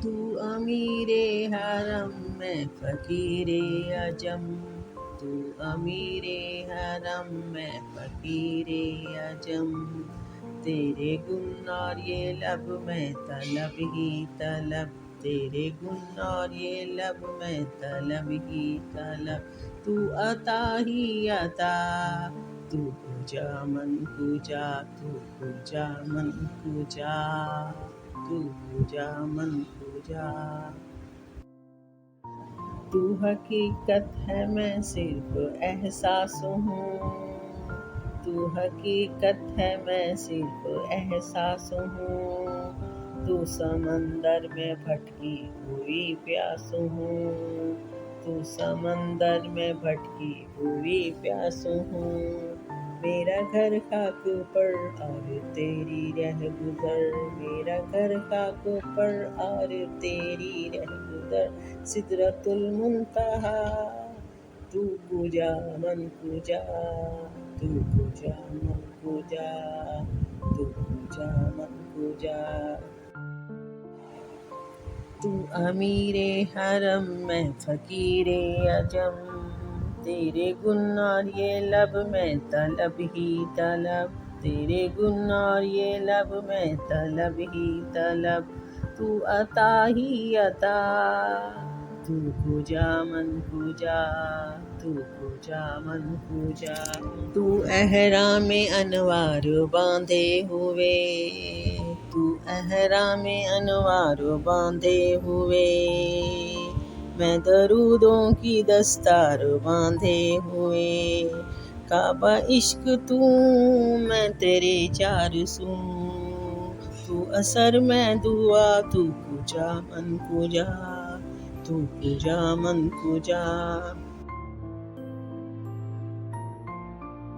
تو امیر حرم میں فقیر عجم، تو امیر حرم میں فقیر عجم، تیرے گن اور یہ لب میں طلب ہی طلب، تیرے گن اور یہ لب میں طلب ہی طلب، تو عطا ہی عطا، تو کجا من کجا، تو کجا من کجا، تو کجا من کجا۔ تو حقیقت ہے میں صرف احساس ہوں، تو حقیقت ہے میں صرف احساس ہوں، تو سمندر میں بھٹکی ہوئی پیاس ہوں، تو سمندر میں بھٹکی ہوئی پیاس ہوں، میرا گھر خاک پر اور تیری رہ گزر، میرا گھر خاک پر اور تیری رہ گزر، سدرۃ المنتہا، تو کجا من کجا، تو کجا من کجا، تو کجا من کجا۔ تو امیر حرم میں فقیر عجم، تیرے گن اور یہ لب میں طلب ہی طلب، تیرے گن اور یہ لب میں طلب ہی طلب، تو عطا ہی عطا، تو کجا من کجا، تو کجا من کجا۔ تو احرام انوار باندھے ہوئے، تو احرام انوار باندھے ہوئے، میں درودوں کی دستار باندھے ہوئے، کعبہ عشق تو میں تیرے چار سو، تو اثر میں دعا، تو کجا من کجا، تو کجا من کجا۔